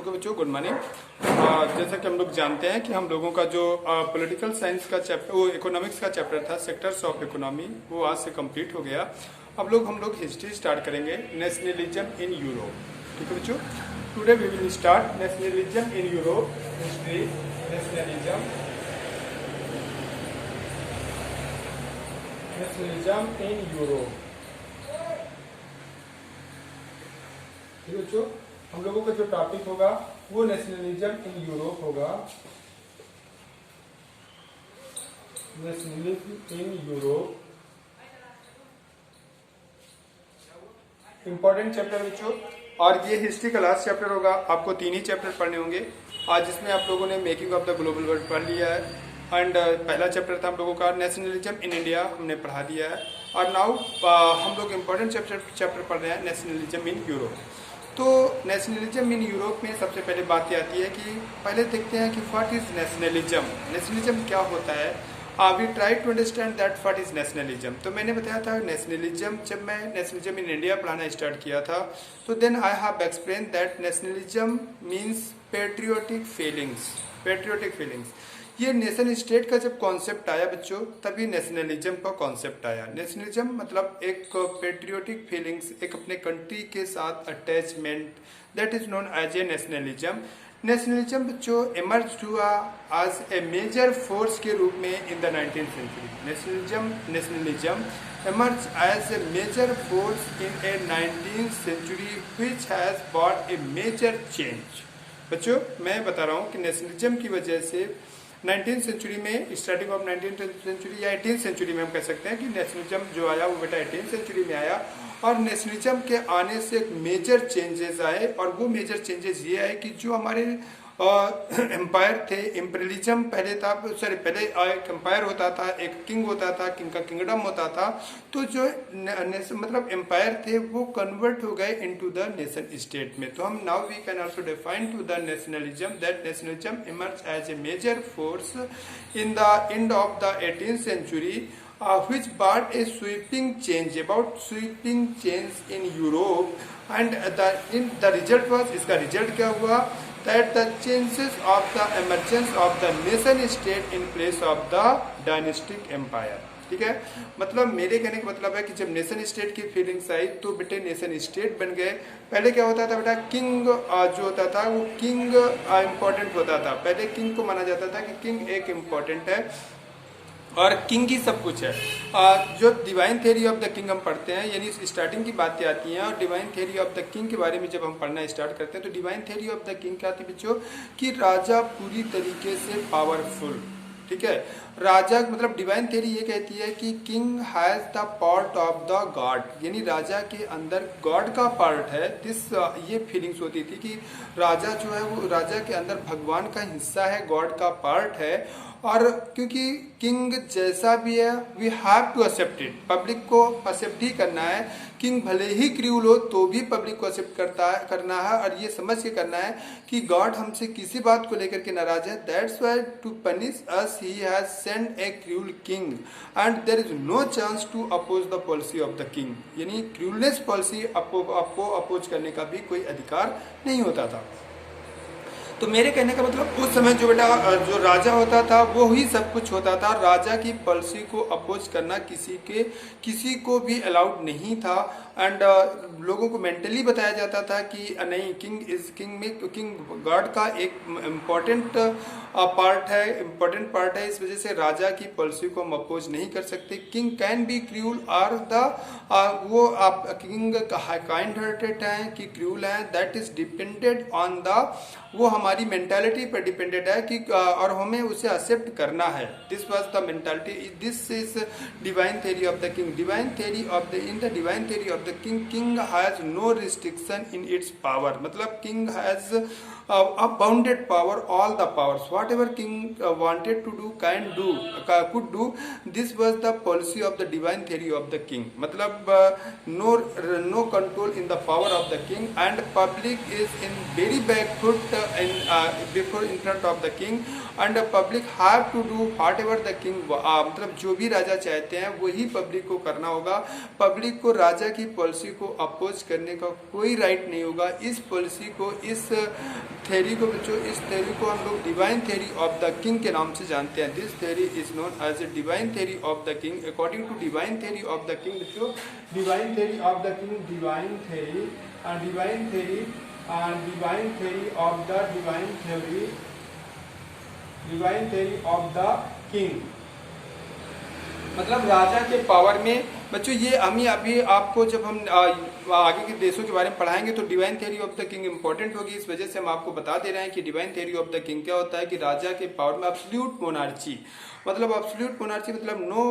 सबको बच्चों good morning. जैसा कि हम लोग जानते हैं कि हम लोगों का जो पॉलिटिकल साइंस का चैप्टर, वो इकोनॉमिक्स का चैप्टर था, सेक्टर्स ऑफ इकोनॉमी, वो आज से कंप्लीट हो गया। अब हम लोग हिस्ट्री स्टार्ट करेंगे, नेशनलिज्म इन यूरोप। ठीक है बच्चों, today we will start nationalism in Europe, history nationalism in Europe. ठीक है बच्चों, हम लोगों का जो टॉपिक होगा वो नेशनलिज्म इन यूरोप होगा। Nationalism in Europe important chapter बच्चों, और ये हिस्ट्री का लास्ट चैप्टर होगा। आपको 3 ही चैप्टर पढ़ने होंगे आज, जिसमें आप लोगों ने making of the global world पढ़ लिया है। एंड पहला चैप्टर था हम लोगों का नेशनलिज्म इन इंडिया, हमने पढ़ा दिया है। और नाउ हम लोग इम्पोर्टेंट चैप्टर पढ़ रहे हैं, नेशनलिज्म इन यूरोप। तो नेशनलिज्म इन यूरोप में सबसे पहले बात आती है कि पहले देखते हैं कि व्हाट इज नेशनलिज्म, नेशनलिज्म क्या होता है। We try to understand that what is nationalism. तो मैंने बताया था नेशनलिज्म, जब मैं नेशनलिज्म इन इंडिया पढ़ाना स्टार्ट किया था, तो then I have explain that nationalism means patriotic feelings. Patriotic feelings, ये नेशन स्टेट का जब कॉन्सेप्ट आया बच्चों, तभी नेशनलिज्म का कॉन्सेप्ट आया। नेशनलिज्म मतलब एक पेट्रियोटिक फीलिंग्स, एक अपने कंट्री के साथ attachment, that is known as a nationalism. Nationalism बच्चों इमर्ज हुआ एज ए मेजर फोर्स के रूप में in the 19th century. Nationalism emerged as a major force in a 19th century which has brought a major change। बच्चों मैं बता रहा हूँ कि नेशनलिज्म की वजह से 19th सेंचुरी में, स्टार्टिंग ऑफ 19th सेंचुरी या 18th सेंचुरी में हम कह सकते हैं कि नेशनलिज्म जो आया वो बेटा 18th सेंचुरी में आया। और नेशनलिज्म के आने से एक मेजर चेंजेस आए, और वो मेजर चेंजेस ये आए कि जो हमारे एम्पायर थे, इम्पीरियलिज्म पहले था, पहले एक एम्पायर होता था, एक किंग होता था, किंग का किंगडम होता था। तो जो मतलब एम्पायर थे वो कन्वर्ट हो गए इनटू द नेशन स्टेट में। तो हम now we can also define to the nationalism that nationalism emerge as a major force in the end of the 18th century which brought a sweeping change in Europe, and the result was, इसका result क्या हुआ, that the chances of the emergence of the nation state in place of the dynastic empire। ठीक है, मतलब मेरे कहने का मतलब है कि जब नेशन स्टेट की फीलिंग्स आई तो बेटे नेशन स्टेट बन गए। पहले क्या होता था बेटा, किंग जो होता था वो किंग इम्पोर्टेंट होता था। पहले किंग को माना जाता था कि किंग एक इम्पोर्टेंट है और किंग ही सब कुछ है। जो divine theory of the king हम पढ़ते हैं, यानी स्टार्टिंग की बातें आती हैं, और divine theory of the king के बारे में जब हम पढ़ना स्टार्ट करते हैं तो divine theory of the king क्या आती है बच्चों, कि राजा पूरी तरीके से पावरफुल। ठीक है, राजा मतलब डिवाइन थ्योरी ये कहती है कि king has the part of the God, यानी राजा के अंदर गॉड का पार्ट है। ये फीलिंग्स होती थी कि राजा जो है वो राजा के अंदर भगवान का हिस्सा है, गॉड का पार्ट है। और क्योंकि किंग जैसा भी है we have to accept it, public को एक्सेप्ट ही करना है। किंग भले ही क्रूल हो तो भी पब्लिक को एक्सेप्ट करना है, और ये समझ के करना है कि गॉड हमसे किसी बात को लेकर के नाराज है। That's why to punish us he has send a cruel king and there is no chance to oppose the policy of the king, यानी क्रूलनेस पॉलिसी आपको अपोज करने का भी कोई अधिकार नहीं होता था। तो मेरे कहने का मतलब उस समय जो बेटा जो राजा होता था वो ही सब कुछ होता था। राजा की पॉलिसी को अपोज करना किसी को भी अलाउड नहीं था। एंड लोगों को मेंटली बताया जाता था कि नहीं, किंग गॉड का एक इम्पोर्टेंट पार्ट है, इस वजह से राजा की पॉलिसी को हम अपोज नहीं कर सकते। किंग कैन बी क्रूल और वो आप किंग काइंड हार्टेड हैं कि क्रूल हैं, दैट इज डिपेंडेड ऑन वो हमारी मेंटालिटी पर डिपेंडेड है कि और हमें उसे एक्सेप्ट करना है। This was the mentality, this is divine theory of the king. Divine theory of the in the divine theory of the king has no restriction in its power, मतलब king has abounded power, all the powers whatever king wanted to do could do. This was the policy of the divine theory of the king, मतलब no control in the power of the king, and public is in very back foot in before in front of the king and public have to do whatever the king, मतलब जो भी राजा चाहते हैं वही public को करना होगा। Public को राजा की पॉलिसी को अपोज करने का कोई राइट नहीं होगा। इस पॉलिसी को, इस थ्योरी को बच्चों, इस थ्योरी को हम लोग divine theory of the king के नाम से जानते हैं। This theory is known as a divine theory of the king. According to divine theory of the king बच्चों, divine theory of the king, divine theory divine theory divine theory of the divine theory divine theory of the king, मतलब राजा के power में बच्चों। ये हम ही अभी आपको जब हम आगे के देशों के बारे में पढ़ाएंगे तो divine theory of the king important होगी। इस वजह से हम आपको बता दे रहे हैं कि divine theory of the king क्या होता है, कि राजा के पावर में एब्सोल्यूट मोनार्ची, मतलब एब्सोल्यूट मोनार्ची मतलब नो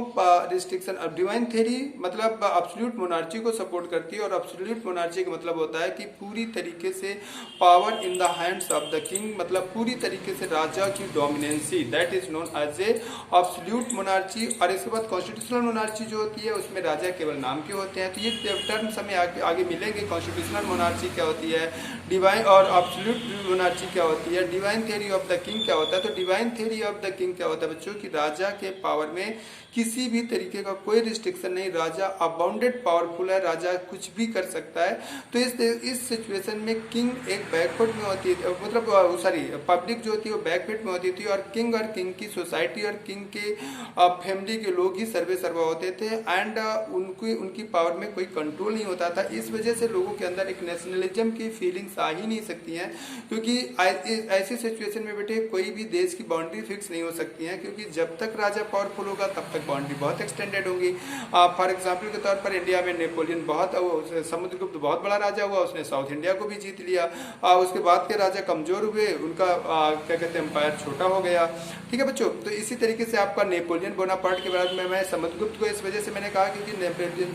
रिस्ट्रिक्शन। अब डिवाइन थ्योरी मतलब एब्सोल्यूट मोनार्ची को सपोर्ट करती है, और एब्सोल्यूट मोनार्ची का मतलब होता है कि पूरी तरीके से power in the hands of the king, मतलब पूरी तरीके से राजा की dominancy, that is known as a absolute monarchy. और इसके बाद कॉन्स्टिट्यूशनल मोनार्ची जो होती है उसमें राजा केवल नाम के होते हैं। तो ये टर्म्स हमें आगे मिलेंगे। कॉन्स्टिट्यूशनल मोनार्ची क्या होती है, डिवाइन और एब्सोल्यूट मोनार्ची क्या होती है, divine theory of the king क्या होता है। तो divine theory of the king क्या होता है बच्चों, कि राजा के पावर में किसी भी तरीके का कोई रिस्ट्रिक्शन नहीं, राजा अबाउंडेड पावरफुल है, राजा कुछ भी कर सकता है। तो इस सिचुएशन में किंग एक बैकवर्ड में होती है, मतलब सॉरी पब्लिक जो होती है वो बैकवर्ड में होती थी, और किंग की सोसाइटी और किंग के फैमिली के लोग ही सर्वे सर्वा होते थे, एंड उनकी पावर में कोई कंट्रोल नहीं होता था। इस वजह से लोगों के अंदर एक नेशनलिज्म की फीलिंग्स आ ही नहीं सकती हैं, क्योंकि ऐसी सिचुएशन में बेटे कोई भी देश की बाउंड्री फिक्स नहीं हो सकती है, क्योंकि जब तक राजा पावरफुल होगा तब तक बाउंड्री बहुत एक्सटेंडेड होंगी। फॉर एग्जाम्पल के तौर पर इंडिया में नेपोलियन समुद्रगुप्त बहुत बड़ा राजा हुआ, उसने साउथ इंडिया को भी जीत लिया। उसके बाद के राजा कमजोर हुए, उनका क्या कहते हैं एम्पायर छोटा हो गया। ठीक है बच्चों, तो इसी तरीके से आपका नेपोलियन बोनापार्ट के बारे में मैं समुद्रगुप्त को इस वजह से मैंने कहा क्योंकि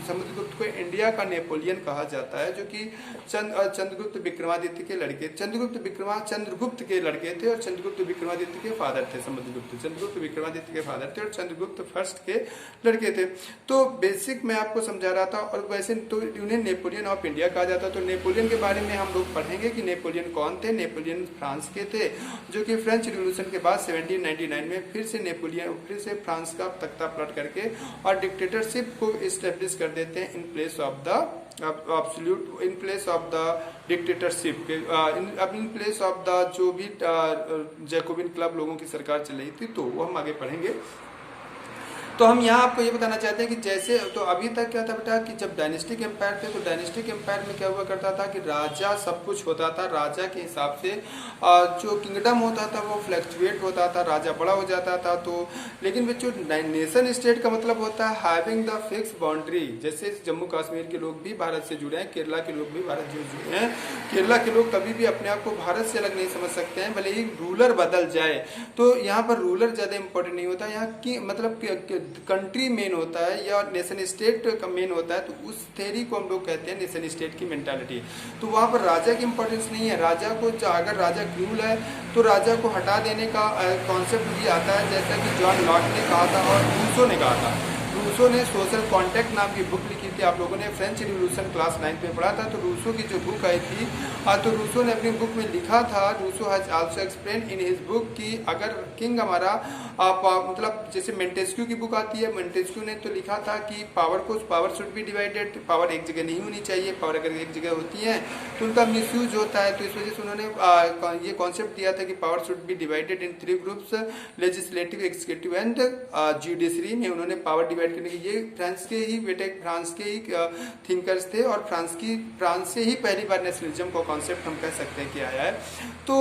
समुद्रगुप्त को इंडिया का नेपोलियन कहा जाता है, जो कि चंद्रगुप्त विक्रमादित्य के लड़के, चंद्रगुप्त के लड़के थे, और चंद्रगुप्त विक्रमादित्य के फादर थे। चंद्रगुप्त विक्रमादित्य के फादर थे और चंद्रगुप्त फर्स्ट के लड़के थे। तो बेसिक मैं आपको समझा रहा था, और वैसे तो उन्हें नेपोलियन ऑफ इंडिया कहा जाता। तो नेपोलियन के बारे में हम लोग पढ़ेंगे कि नेपोलियन कौन थे। नेपोलियन फ्रांस के थे, जो कि फ्रेंच रिवॉल्यूशन के बाद 1799 में फिर से फ्रांस का तख्ता पलट करके और डिक्टेटरशिप को इस्टेब्लिश कर देते हैं इन place of the absolute, in place of the dictatorship, in place of the जो भी जैकोबिन क्लब लोगों की सरकार चल रही थी। तो वो हम आगे पढ़ेंगे। तो हम यहाँ आपको ये बताना चाहते हैं कि जैसे तो अभी तक क्या था बेटा, कि जब डायनेस्टिक एम्पायर थे तो डायनेस्टिक एम्पायर में क्या हुआ करता था कि राजा सब कुछ होता था, राजा के हिसाब से जो किंगडम होता था वो फ्लक्चुएट होता था, राजा बड़ा हो जाता था। तो लेकिन बच्चों नेशन स्टेट का मतलब होता है हैविंग द फिक्स बाउंड्री। जैसे जम्मू कश्मीर के लोग भी भारत से जुड़े हैं, केरला के लोग भी भारत से जुड़े हैं। केरला के लोग कभी भी अपने आप को भारत से अलग नहीं समझ सकते हैं, भले ही रूलर बदल जाए। तो यहाँ पर रूलर ज्यादा इंपॉर्टेंट नहीं होता, यहाँ की मतलब कंट्री मेन होता है या नेशन स्टेट का मेन होता है। तो उस थ्योरी को हम लोग कहते हैं नेशन स्टेट की मेंटालिटी। तो वहाँ पर राजा की इंपॉर्टेंस नहीं है। राजा को अगर राजा क्रूल है तो राजा को हटा देने का कॉन्सेप्ट भी आता है, जैसा कि जॉन लॉक ने कहा था और रूसो ने कहा था। रूसो ने सोशल कॉन्टैक्ट नाम की बुक लिखी थी, आप लोगों ने फ्रेंच रिवॉल्यूशन क्लास 9 में पढ़ा था। तो रूसो की जो बुक आई थी, तो रूसो ने अपनी बुक में लिखा था, Rousseau has also explain in his book कि अगर किंग हमारा मतलब जैसे मेंटेस्क्यू की बुक आती है, मेंटेस्क्यू ने तो लिखा था कि power should be divided, power एक जगह नहीं होनी चाहिए, पावर अगर एक जगह होती है तो उनका मिसयूज होता है। तो इस वजह से उन्होंने ये कॉन्सेप्ट दिया था कि power should be divided in 3 groups, legislative, executive and judiciary में उन्होंने पावर डिवाइड करने की, ये फ्रांस के ही थिंकर्स थे, और फ्रांस से ही पहली बार नेशनलिज्म का कॉन्सेप्ट हम कह सकते हैं कि आया है। तो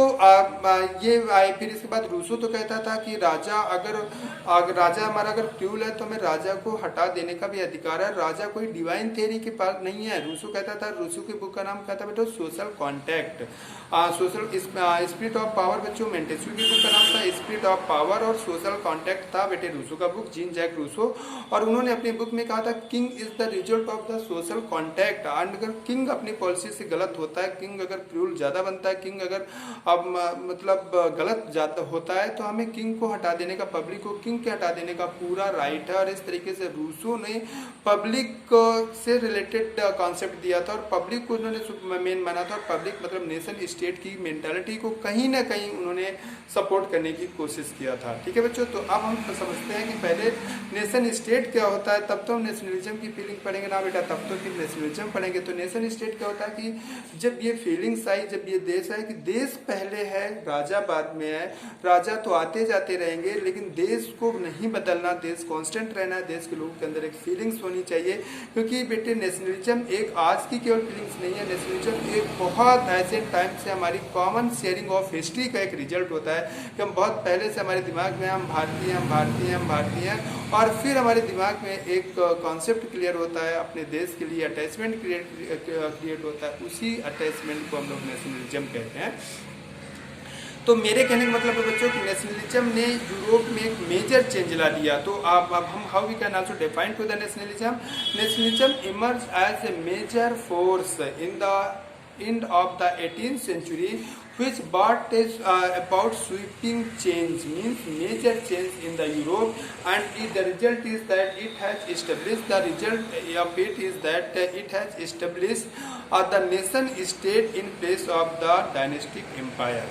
ये आए। फिर इसके बाद रूसो तो कहता था कि राजा राजा हमारा अगर क्रूल है तो हमें राजा को हटा देने का भी अधिकार है, राजा कोई डिवाइन थ्योरी के पास नहीं है। रूसो कहता था, रूसो की बुक का नाम क्या था बेटा, social contact, social spirit of power. बच्चों मेंटेस्क्यू की बुक का नाम था स्पिरिट ऑफ पावर, और सोशल कॉन्टैक्ट था बेटे रूसो का बुक, जीन जैक रूसो। और उन्होंने अपनी बुक में कहा था king is the result of the social contact. And अगर किंग अपनी पॉलिसी से गलत होता है, किंग अगर क्रूल ज़्यादा बनता है, किंग अगर अब मतलब गलत ज़्यादा होता है, तो हमें किंग को हटा देने का, पब्लिक को किंग के हटा देने का पूरा राइट है। और इस तरीके से रूसो ने पब्लिक से रिलेटेड कॉन्सेप्ट दिया था और पब्लिक को उन्होंने मेन माना था। और पब्लिक मतलब नेशन स्टेट की मेंटालिटी को कहीं ना कहीं उन्होंने सपोर्ट करने की कोशिश किया था। ठीक है बच्चों, तो अब हम समझते हैं कि पहले नेशन स्टेट क्या होता है, तब तो हम नेशनलिज्म की फीलिंग पढ़ेंगे ना बेटा, तब तो फिर नेशनलिज्म पढ़ेंगे। तो नेशन स्टेट क्या होता है कि जब ये फीलिंग्स आई, जब ये देश है कि देश पहले है, राजा बाद में है। राजा तो आते जाते रहेंगे, लेकिन देश को नहीं बदलना, देश कांस्टेंट रहना है। देश के लोगों के अंदर एक फीलिंग्स होनी चाहिए, क्योंकि बेटे नेशनलिज्म एक आज की केवल फीलिंग्स नहीं है। नेशनलिज्म एक बहुत ऐसे टाइम से हमारी कॉमन शेयरिंग ऑफ हिस्ट्री का एक रिजल्ट होता है कि हम बहुत पहले से हमारे दिमाग में हम भारतीय, हम भारतीय, हम भारतीय हैं। और फिर हमारे दिमाग में एक कॉन्सेप्ट क्लियर होता है, अपने देश के लिए अटैचमेंट क्रिएट होता है। उसी अटैचमेंट को हम लोग नेशनलिज्म कहते हैं। तो मेरे कहने का मतलब है बच्चों कि नेशनलिज्म ने यूरोप में एक मेजर चेंज ला दिया। तो अब हम how we can also define to the nationalism. Nationalism emerge as a major force in the end of the 18th century, which brought about sweeping change, means major change in the Europe, and the result is that it has established, the result of it is that it has established the nation state in place of the dynastic empire।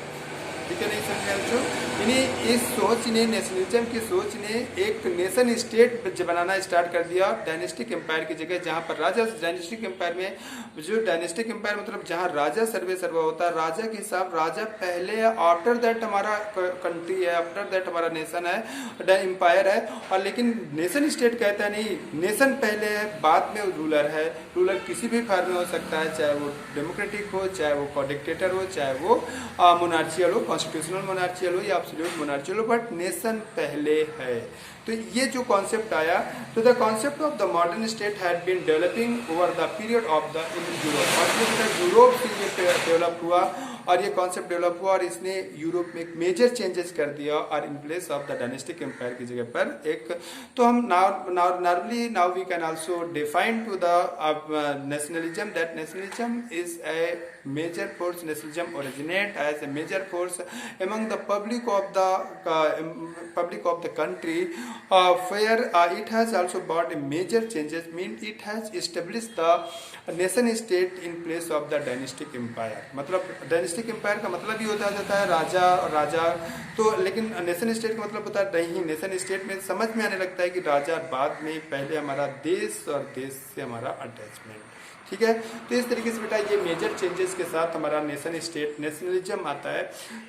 ठीक है, नहीं समझे बच्चों? इन्हीं इस सोच ने, nationalism की सोच ने एक नेशन स्टेट बनाना स्टार्ट कर दिया डायनेस्टिक एम्पायर की जगह, जहाँ पर राजा, डायनेस्टिक एम्पायर में जो डायनेस्टिक एम्पायर मतलब जहाँ राजा सर्वे सर्वा होता है, राजा के हिसाब, राजा पहले, आफ्टर दैट हमारा कंट्री है, आफ्टर दैट हमारा नेशन है, एम्पायर है। और लेकिन नेशन स्टेट कहता है नहीं, नेशन पहले है, बाद में रूलर है। रूलर किसी भी फॉर्म में हो सकता है, चाहे वो डेमोक्रेटिक हो, चाहे वो डिक्टेटर हो, चाहे वो मोनार्चियल हो, कॉन्स्टिट्यूशनल मोनार्चियल हो या एब्सोल्यूट मोनार्चियल हो, बट नेशन पहले है। तो ये जो कॉन्सेप्ट आया, तो the concept of the modern state had been developing over the period of the Europe. और यूरोप से ये डेवलप हुआ और ये कॉन्सेप्ट डेवलप हुआ और इसने यूरोप में एक मेजर चेंजेस कर दिया। और in place of the dynastic empire की जगह पर एक, तो हम normally now we can also define to the nationalism that nationalism is a major force। nationalism originate as a major force among the public of the country, where it has also brought a major changes, mean it has established the nation state in place of the dynastic empire। मतलब dynastic empire का मतलब ही होता जाता है राजा और राजा, तो लेकिन nation state का मतलब होता है नहीं, नेशन स्टेट में समझ में आने लगता है कि राजा बाद में, पहले हमारा देश और देश से हमारा अटैचमेंट। ठीक है, तो इस तरीके से बेटा ये मेजर चेंजेस के साथ हमारा नेशन स्टेट, नेशनलिज्म आता है।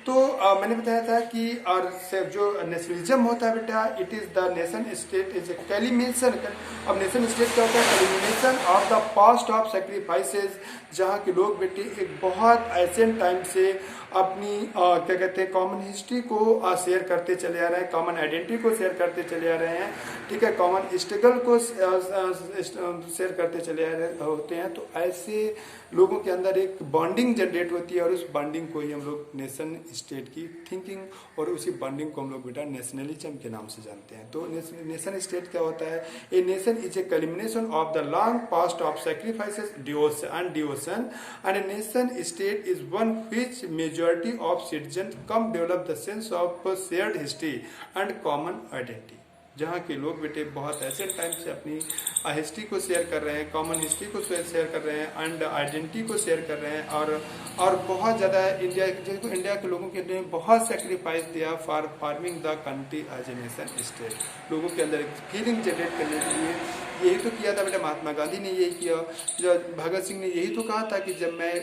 तो मैंने बताया था कि और जो नेशनलिज्म होता है बेटा, it is the nation state is a culmination. अब नेशन स्टेट क्या होता है? Culmination of the past of sacrifices, जहाँ के लोग बेटे एक बहुत एंशिएंट टाइम से अपनी क्या कहते हैं, कॉमन हिस्ट्री को शेयर करते चले आ रहे हैं, कॉमन आइडेंटिटी को शेयर करते चले आ रहे हैं। ठीक है, कॉमन स्ट्रगल को शेयर करते चले आ रहे होते हैं। तो ऐसे लोगों के अंदर एक बॉन्डिंग जनरेट होती है और उस बॉन्डिंग को ही हम लोग नेशन स्टेट की थिंकिंग, और उसी बॉन्डिंग को हम लोग बेटा नेशनलिज्म के नाम से जानते हैं। तो नेशन स्टेट क्या होता है? A nation is a culmination of the long past of sacrifices and devotion, and A nation state is one which majority of citizen come develop the sense of shared history and common identity, जहाँ के लोग बेटे बहुत ऐसे time से अपनी history को share कर रहे हैं, कॉमन हिस्ट्री को शेयर कर रहे हैं एंड आइडेंटिटी को शेयर कर रहे हैं। और बहुत ज़्यादा इंडिया के लोगों के लिए बहुत सेक्रीफाइस दिया for forming the country as a nation state. लोगों के अंदर एक फीलिंग जनरेट करने के लिए यही तो किया था बेटा, महात्मा गांधी ने यही किया, जो भगत सिंह ने यही तो कहा था कि जब मैं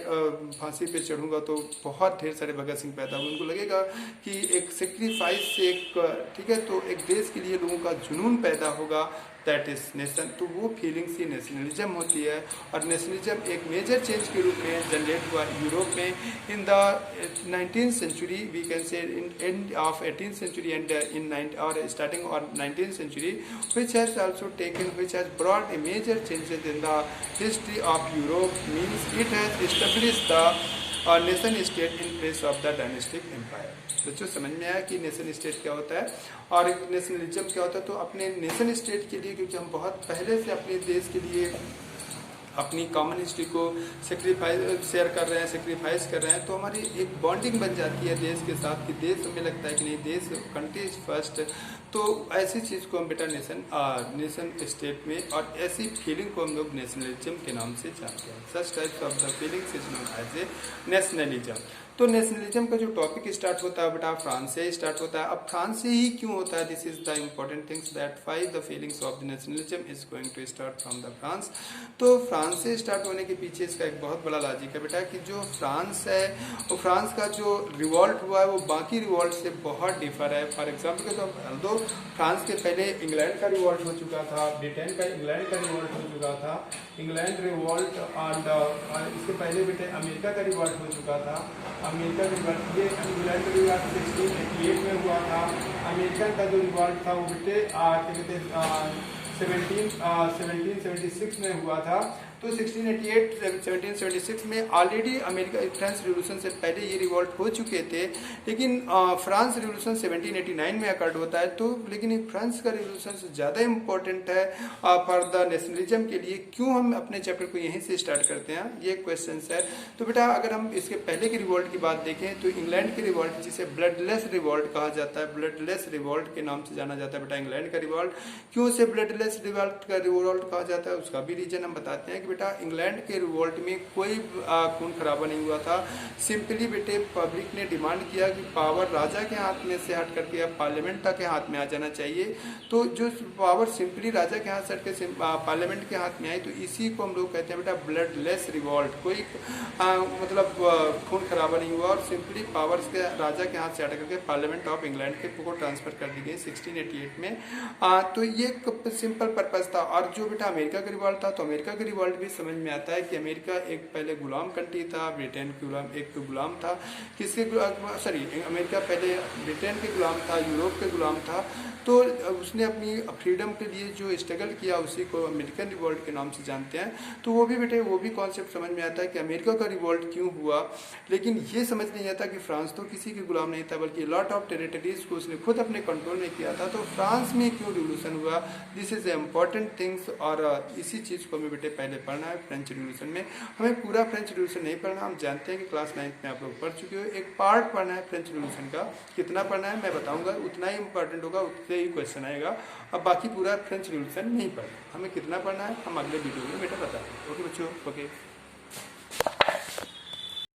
फांसी पे चढ़ूंगा तो बहुत ढेर सारे भगत सिंह पैदा हुए। उनको लगेगा कि एक सेक्रीफाइस से एक, ठीक है, तो एक देश के लिए लोगों का जुनून पैदा होगा, दैट इज नेशन। तो वो फीलिंग्स ही नेशनलिज्म होती है। और नेशनलिज्म एक मेजर चेंज के रूप में जनरेट हुआ यूरोप में in the 19th century, we can say in end of 18th century and in और स्टार्टिंग और 19th century, which has also taken, which has brought a major changes in the history of Europe, means it has established the और nation state in place of the dynastic empire. बच्चों समझ में आया कि nation state क्या होता है और नेशनलिज्म क्या होता है। तो अपने नेशन स्टेट के लिए, क्योंकि हम बहुत पहले से अपने देश के लिए अपनी कॉमन हिस्ट्री को शेयर कर रहे हैं, सेक्रीफाइस कर रहे हैं, तो हमारी एक बॉन्डिंग बन जाती है देश के साथ कि देश हमें लगता है कि नहीं, देश कंट्री इज फर्स्ट। तो ऐसी चीज़ को हम बेटा नेशन स्टेट में, और ऐसी फीलिंग को हम लोग नेशनलिज्म के नाम से जानते हैं। Such types of the feelings is known as a nationalism. तो नेशनलिज्म का जो टॉपिक स्टार्ट होता है बेटा फ्रांस से स्टार्ट होता है। अब फ्रांस से ही क्यों होता है? This is the important things that five the feelings of the nationalism is going to start from the France. तो फ्रांस से स्टार्ट होने के पीछे इसका एक बहुत बड़ा लॉजिक है बेटा कि जो फ्रांस है, वो फ्रांस का जो रिवॉल्ट हुआ है वो बाकी रिवॉल्ट से बहुत डिफर है। फॉर एग्जाम्पल तो फ्रांस के पहले इंग्लैंड का रिवॉल्ट हो चुका था, ब्रिटेन का इंग्लैंड का रिवॉल्ट हो चुका था, इंग्लैंड रिवॉल्ट, और इसके पहले बेटे अमेरिका का रिवॉल्ट हो चुका था। अमेरिका रिवॉल्ट, ये इंग्लैंड का रिवॉल्ट 1688 में हुआ था। अमेरिकन का जो रिवॉल्ट था वो बेटे क्या कहते हैं 1776 में हुआ था। तो 1776 में ऑलरेडी अमेरिका फ्रांस रिवॉल्यूशन से पहले ये रिवॉल्ट हो चुके थे, लेकिन फ्रांस रिवॉल्यूशन 1789 में अकर्ड होता है। तो लेकिन फ्रांस का रिवॉल्यूशन से ज़्यादा इम्पोर्टेंट है फॉर द नेशनलिज्म के लिए। क्यों हम अपने चैप्टर को यहीं से स्टार्ट करते हैं, ये क्वेश्चन है। तो बेटा अगर हम इसके पहले के रिवॉल्ट की बात देखें तो इंग्लैंड के रिवॉल्ट, जिसे ब्लडलेस रिवॉल्ट कहा जाता है, ब्लडलेस रिवॉल्ट के नाम से जाना जाता है बेटा इंग्लैंड का रिवॉल्ट। क्यों उसे ब्लडलेस रिवॉल्ट का रिवॉल्ट कहा जाता है, उसका भी रीजन हम बताते हैं कि बेटा इंग्लैंड के रिवॉल्ट में कोई खून खराबा नहीं हुआ था। सिंपली बेटे पब्लिक ने डिमांड किया कि पावर राजा के हाथ में से हट करके अब पार्लियामेंट तक के हाथ में आ जाना चाहिए। तो जो पावर सिंपली राजा के हाथ से हट के पार्लियामेंट के हाथ में आई, तो इसी को हम लोग कहते हैं बेटा ब्लडलेस रिवॉल्ट। कोई मतलब खून खराबा नहीं हुआ और सिंपली पावर्स के राजा के हाथ से हट करके पार्लियामेंट ऑफ इंग्लैंड के को ट्रांसफर कर दी गई 1688 में। तो ये सिंपल पर्पज था। और जो बेटा अमेरिका का रिवॉल्ट था, तो अमेरिका का रिवॉल्ट भी समझ में आता है कि अमेरिका एक पहले गुलाम कंट्री था, ब्रिटेन के गुलाम, एक तो गुलाम था किसके, सॉरी अमेरिका पहले ब्रिटेन के गुलाम था, यूरोप के गुलाम था। तो उसने अपनी फ्रीडम के लिए जो स्ट्रगल किया उसी को अमेरिकन रिवॉल्ट के नाम से जानते हैं। तो वो भी बेटे वो भी कॉन्सेप्ट समझ में आता है कि अमेरिका का रिवॉल्ट क्यों हुआ। लेकिन ये समझ नहीं आता कि फ्रांस तो किसी के गुलाम नहीं था, बल्कि लॉट ऑफ टेरिटरीज को उसने खुद अपने कंट्रोल में किया था। तो फ्रांस में क्यों रिवोल्यूशन हुआ, दिस इज इम्पॉर्टेंट थिंग्स। और इसी चीज़ को हमें बेटे पहले पढ़ना है फ्रेंच रिवोल्यूशन में। हमें पूरा फ्रेंच रिवोल्यूशन नहीं पढ़ना, हम जानते हैं कि क्लास 9th में आप लोग पढ़ चुके हो। एक पार्ट पढ़ना है फ्रेंच रिवोल्यूशन का, कितना पढ़ना है मैं बताऊंगा, उतना ही इंपॉर्टेंट होगा, उतने ही क्वेश्चन आएगा। अब बाकी पूरा फ्रेंच रिवोल्यूशन नहीं पढ़ना, हमें कितना पढ़ना है हम अगले वीडियो में बेटा बताएंगे। ओके बच्चों, ओके।